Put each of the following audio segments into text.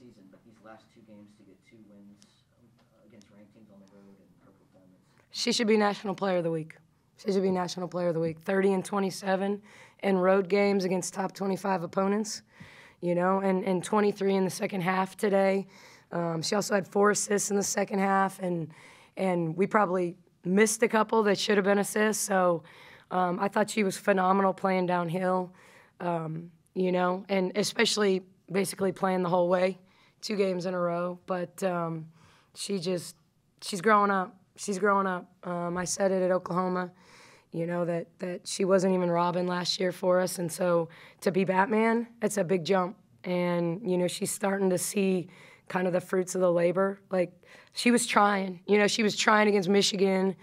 season, but these last two games to get 2 wins against ranked teams on the road and her performance. She should be National Player of the Week. She should be National Player of the Week. 30 and 27 in road games against top 25 opponents, you know, and 23 in the second half today. She also had 4 assists in the second half, and we probably missed a couple that should have been assists. So I thought she was phenomenal playing downhill, you know, and especially basically playing the whole way, 2 games in a row. But she's growing up. She's growing up. I said it at Oklahoma, you know, that she wasn't even Robin last year for us. And so to be Batman, it's a big jump. And, you know, she's starting to see kind of the fruits of the labor. Like, she was trying. You know, she was trying against Michigan.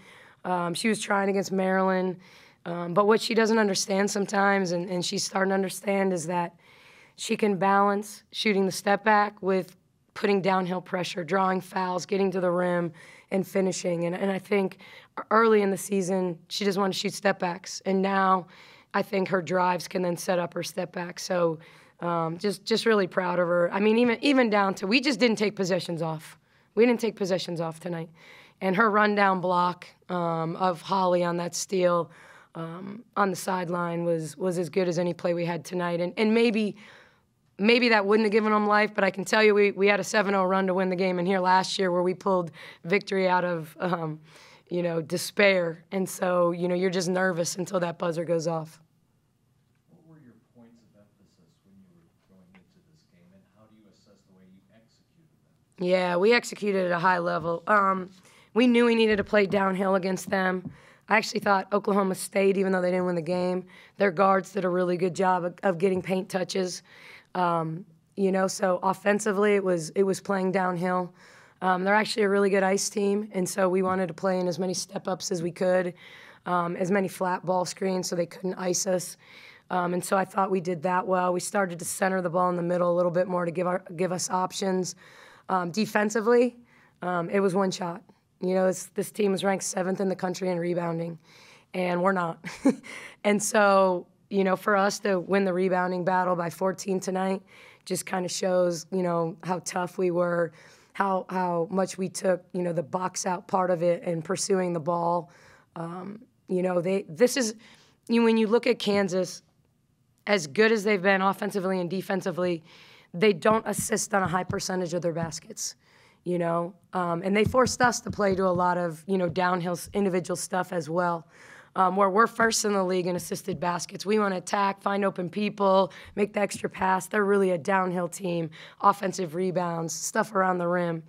She was trying against Maryland. But what she doesn't understand sometimes, and she's starting to understand, is that she can balance shooting the step back with putting downhill pressure, drawing fouls, getting to the rim, and finishing. And I think early in the season, she just wanted to shoot step backs. And now I think her drives can then set up her step back. So just really proud of her. I mean, even down to, we just didn't take possessions off. We didn't take possessions off tonight. And her rundown block of Holly on that steal on the sideline was as good as any play we had tonight. And maybe that wouldn't have given them life, but I can tell you we had a 7-0 run to win the game in here last year where we pulled victory out of, you know, despair. And so, you know, you're just nervous until that buzzer goes off. What were your points of emphasis when you were going into this game, and how do you assess the way you executed them? Yeah, we executed at a high level. We knew we needed to play downhill against them. I actually thought Oklahoma State, even though they didn't win the game, their guards did a really good job of getting paint touches. You know, so offensively it was playing downhill. They're actually a really good ice team, and so we wanted to play in as many step-ups as we could, as many flat ball screens so they couldn't ice us. And so I thought we did that well. We started to center the ball in the middle a little bit more to give us options. Defensively, it was one shot. You know, this team is ranked 7th in the country in rebounding, and we're not. And so, you know, for us to win the rebounding battle by 14 tonight just kind of shows, you know, how tough we were, how much we took, you know, the box out part of it and pursuing the ball. You know, when you look at Kansas, as good as they've been offensively and defensively, they don't assist on a high percentage of their baskets, you know. And they forced us to play to a lot of, you know, downhill individual stuff as well. Where we're first in the league in assisted baskets. We want to attack, find open people, make the extra pass. They're really a downhill team, offensive rebounds, stuff around the rim.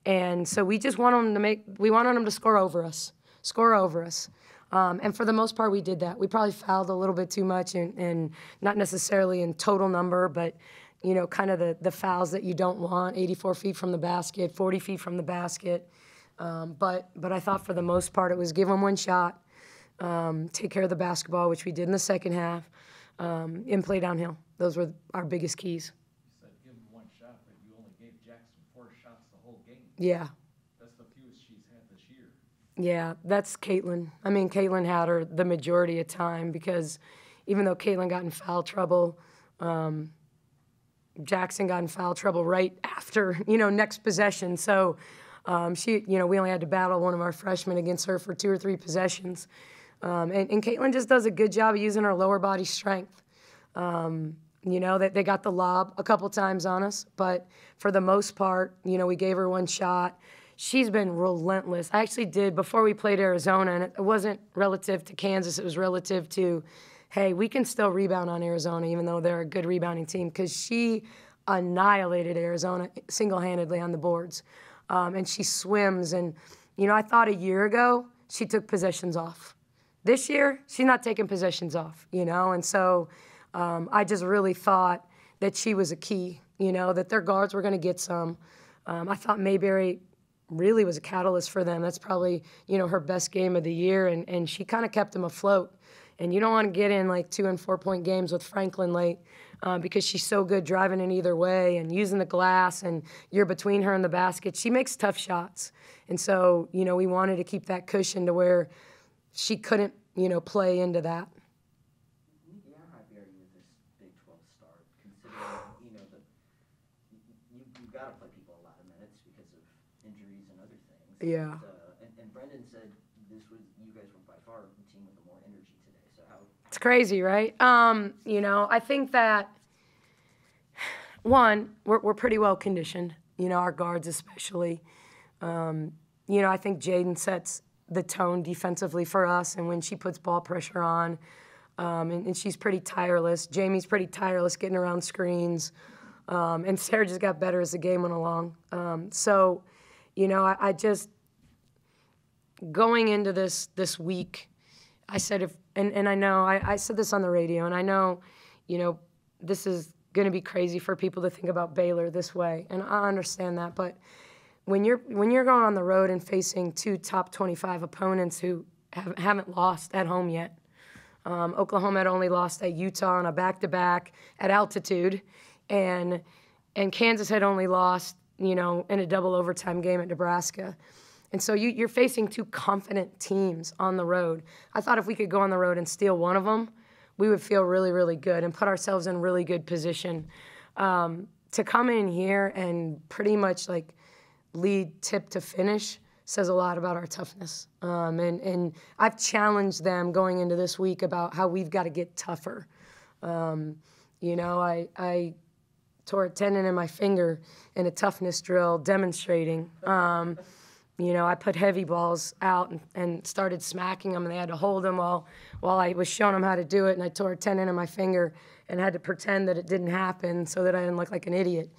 And so we just wanted them to score over us. And for the most part, we did that. We probably fouled a little bit too much, and not necessarily in total number, but, you know, kind of the fouls that you don't want, 84 feet from the basket, 40 feet from the basket. But I thought for the most part it was give them one shot, take care of the basketball, which we did in the second half, and play downhill. Those were our biggest keys. You said give them one shot, but you only gave Jackson 4 shots the whole game. Yeah. That's the fewest she's had this year. Yeah, that's Caitlin. I mean, Caitlin had her the majority of time because even though Caitlin got in foul trouble, Jackson got in foul trouble right after, you know, next possession. So we only had to battle one of our freshmen against her for 2 or 3 possessions. And Caitlin just does a good job of using her lower body strength. You know, that they got the lob a couple times on us, but for the most part, you know, we gave her one shot. She's been relentless. I actually did, before we played Arizona, and it wasn't relative to Kansas, it was relative to, hey, we can still rebound on Arizona, even though they're a good rebounding team, because she annihilated Arizona single-handedly on the boards. And she swims, and, you know, I thought a year ago she took possessions off. This year, she's not taking possessions off, you know, and so I just really thought that she was a key, you know, that their guards were going to get some. I thought Mayberry really was a catalyst for them. That's probably, you know, her best game of the year, and she kind of kept them afloat. And you don't want to get in like 2- and 4-point games with Franklin late because she's so good driving in either way and using the glass, and you're between her and the basket. She makes tough shots. And so, you know, we wanted to keep that cushion to where she couldn't, you know, play into that. Yeah, how happy are you with this Big 12 start, considering, you know, you got to play people a lot of minutes because of injuries and other things. Yeah. And Brendan said you guys were by far the team with the more energy today. So how? It's crazy, right? You know, I think that, one, we're pretty well conditioned, you know, our guards especially. You know, I think Jaden sets the tone defensively for us, and when she puts ball pressure on, and she's pretty tireless. Jamie's pretty tireless getting around screens, and Sarah just got better as the game went along. So, you know, I just, going into this week, I said and I know, I said this on the radio, and I know, you know, this is going to be crazy for people to think about Baylor this way, and I understand that, but when you're going on the road and facing two top 25 opponents who haven't lost at home yet, Oklahoma had only lost at Utah on a back-to-back at altitude, and Kansas had only lost, you know, in a double overtime game at Nebraska. And so you're facing two confident teams on the road. I thought if we could go on the road and steal one of them, we would feel really, really good and put ourselves in really good position. To come in here and pretty much like lead tip to finish says a lot about our toughness. And I've challenged them going into this week about how we've got to get tougher. You know, I tore a tendon in my finger in a toughness drill demonstrating. You know, I put heavy balls out and started smacking them, and they had to hold them while I was showing them how to do it, and I tore a tendon in my finger and had to pretend that it didn't happen so that I didn't look like an idiot.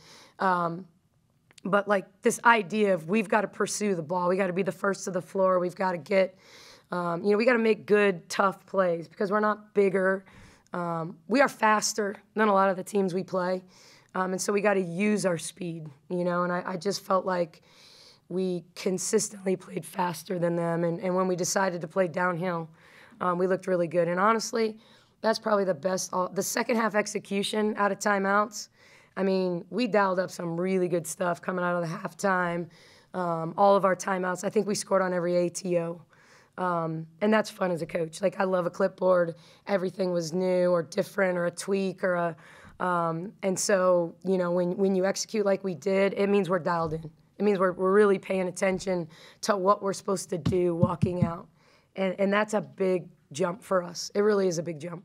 But like this idea of we've got to pursue the ball, we got to be the first to the floor, we've got to get, you know, we got to make good, tough plays because we're not bigger. We are faster than a lot of the teams we play, and so we got to use our speed, you know, and I just felt like we consistently played faster than them, and when we decided to play downhill, we looked really good. And honestly, that's probably the best. The second half execution out of timeouts, I mean, we dialed up some really good stuff coming out of the halftime. All of our timeouts, I think we scored on every ATO. And that's fun as a coach. Like, I love a clipboard. Everything was new or different or a tweak or a and so, you know, when you execute like we did, it means we're dialed in. It means we're really paying attention to what we're supposed to do walking out. And that's a big jump for us. It really is a big jump.